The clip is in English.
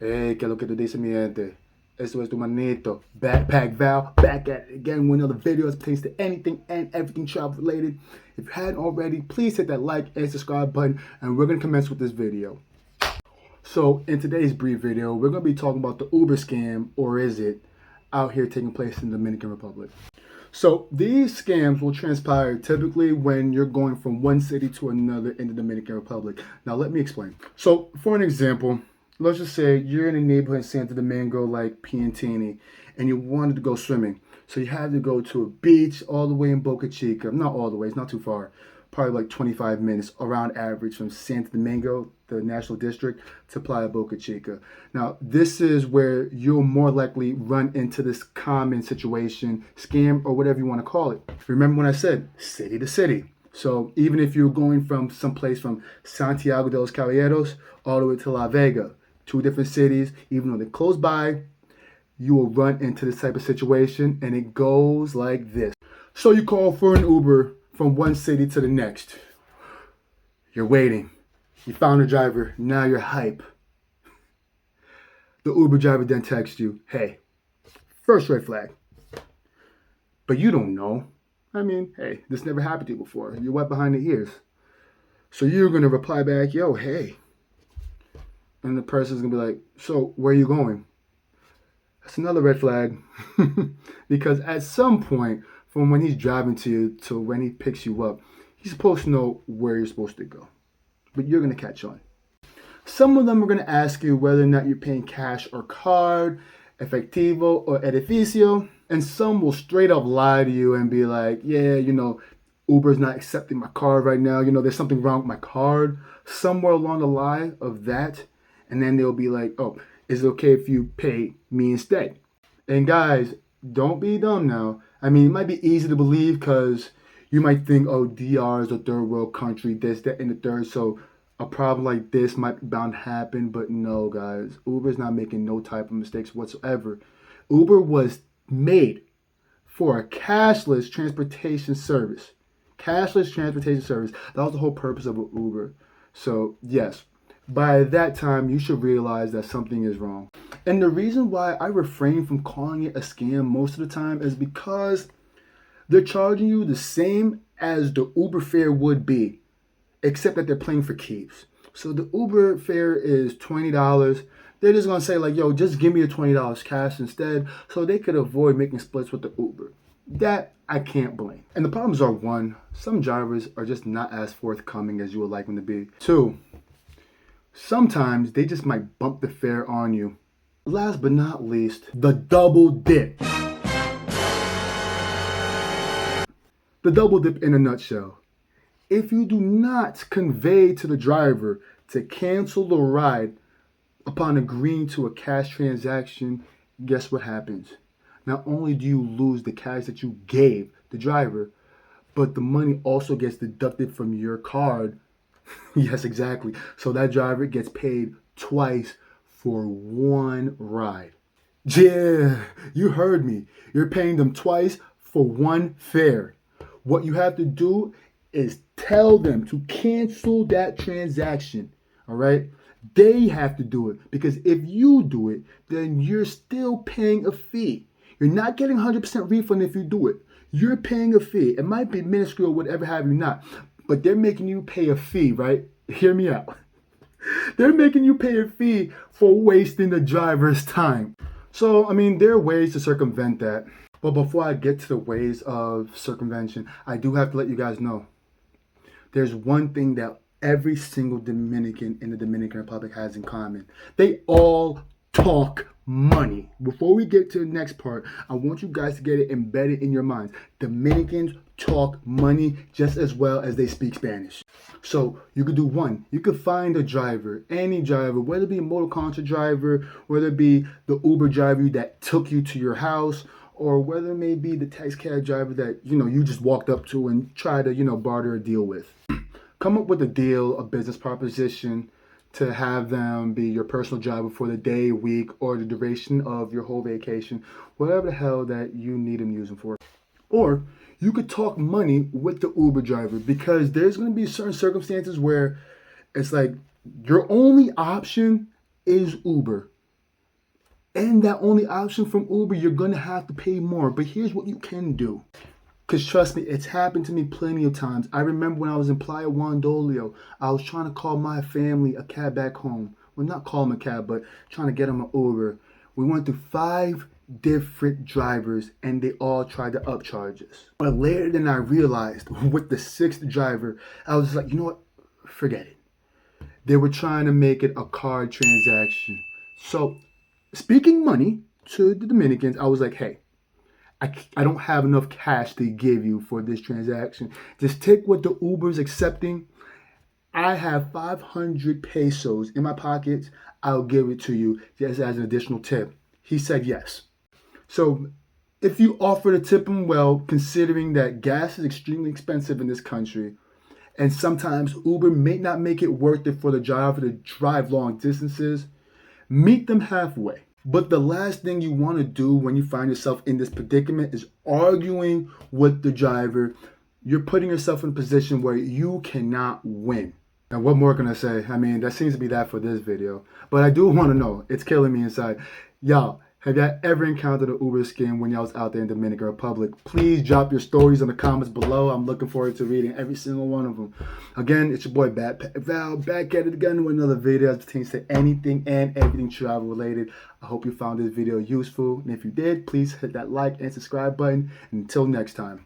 Hey, ¿qué es lo que tú dices, mi gente? Esto es tu manito, Backpack Val, back at it again with another video that pertains to anything and everything travel related. If you hadn't already, please hit that like and subscribe button, and we're going to commence with this video. So, in today's brief video, we're going to be talking about the Uber scam, or is it, out here taking place in the Dominican Republic. So, these scams will transpire typically when you're going from one city to another in the Dominican Republic. Now, let me explain. So, for an example, let's just say you're in a neighborhood in Santo Domingo like Piantini, and you wanted to go swimming. So you had to go to a beach all the way in Boca Chica. Not all the way, it's not too far. Probably like 25 minutes around average from Santo Domingo, the national district, to Playa Boca Chica. Now, this is where you'll more likely run into this common situation, scam, or whatever you want to call it. Remember when I said city to city. So even if you're going from someplace from Santiago de los Caballeros all the way to La Vega, two different cities, even though they're close by, you will run into this type of situation, and it goes like this. So you call for an Uber from one city to the next. You're waiting. You found a driver. Now you're hype. The Uber driver then texts you, hey, first red flag. But you don't know. I mean, hey, this never happened to you before. You're wet behind the ears. So you're going to reply back, yo, hey. And the person's going to be like, so where are you going? That's another red flag. Because at some point, from when he's driving to you to when he picks you up, he's supposed to know where you're supposed to go. But you're going to catch on. Some of them are going to ask you whether or not you're paying cash or card, efectivo or edificio. And some will straight up lie to you and be like, yeah, Uber's not accepting my card right now. There's something wrong with my card. Somewhere along the line of that. And then they'll be like, oh, is it okay if you pay me instead? And guys, don't be dumb now. I mean, it might be easy to believe because you might think, oh, DR is a third world country, this, that, and the third. So a problem like this might be bound to happen. But no, guys, Uber's not making no type of mistakes whatsoever. Uber was made for a cashless transportation service. Cashless transportation service. That was the whole purpose of Uber. So, yes. By that time, you should realize that something is wrong. And the reason why I refrain from calling it a scam most of the time is because they're charging you the same as the Uber fare would be, except that they're playing for keeps. So the Uber fare is $20. They're just going to say like, yo, just give me the $20 cash instead, so they could avoid making splits with the Uber. That I can't blame. And the problems are, one, some drivers are just not as forthcoming as you would like them to be. Two, sometimes they just might bump the fare on you. Last but not least, the double dip. The double dip in a nutshell. If you do not convey to the driver to cancel the ride upon agreeing to a cash transaction, guess what happens? Not only do you lose the cash that you gave the driver, but the money also gets deducted from your card. Yes, exactly. So that driver gets paid twice for one ride. Yeah, you heard me. You're paying them twice for one fare. What you have to do is tell them to cancel that transaction. All right? They have to do it, because if you do it, then you're still paying a fee. You're not getting 100% refund if you do it. You're paying a fee. It might be minuscule, whatever have you not. But they're making you pay a fee, right? Hear me out. They're making you pay a fee for wasting the driver's time. So, I mean, there are ways to circumvent that. But before I get to the ways of circumvention, I do have to let you guys know. There's one thing that every single Dominican in the Dominican Republic has in common. They all talk money. Before we get to the next part, I want you guys to get it embedded in your minds. Dominicans talk money just as well as they speak Spanish. So you could do one. You could find a driver, any driver, whether it be a motor contra driver, whether it be the Uber driver that took you to your house, or whether it may be the taxi cab driver that, you just walked up to and tried to, barter a deal with. Come up with a deal, a business proposition, to have them be your personal driver for the day, week, or the duration of your whole vacation, whatever the hell that you need them using for. Or you could talk money with the Uber driver, because there's going to be certain circumstances where it's like your only option is Uber. and that only option from Uber, you're gonna have to pay more. But here's what you can do. Because trust me, it's happened to me plenty of times. I remember when I was in Playa Wandolio, I was trying to call my family a cab back home. Well, not call them a cab, but trying to get them an Uber. We went through 5 different drivers and they all tried to upcharge us. But later than I realized, with the 6th driver, I was like, you know what? Forget it. They were trying to make it a card transaction. So, speaking money to the Dominicans, I was like, hey, I don't have enough cash to give you for this transaction. Just take what the Uber's accepting. I have 500 pesos in my pockets. I'll give it to you just as an additional tip. He said yes. So if you offer to tip him well, considering that gas is extremely expensive in this country, and sometimes Uber may not make it worth it for the driver to drive long distances, meet them halfway. But the last thing you want to do when you find yourself in this predicament is arguing with the driver. You're putting yourself in a position where you cannot win. And what more can I say? I mean, that seems to be that for this video. But I do want to know. It's killing me inside. Y'all, have y'all ever encountered an Uber scam when y'all was out there in Dominican Republic? Please drop your stories in the comments below. I'm looking forward to reading every single one of them. Again, it's your boy Backpack Val, back at it again with another video that pertains to anything and everything travel related. I hope you found this video useful. And if you did, please hit that like and subscribe button. And until next time.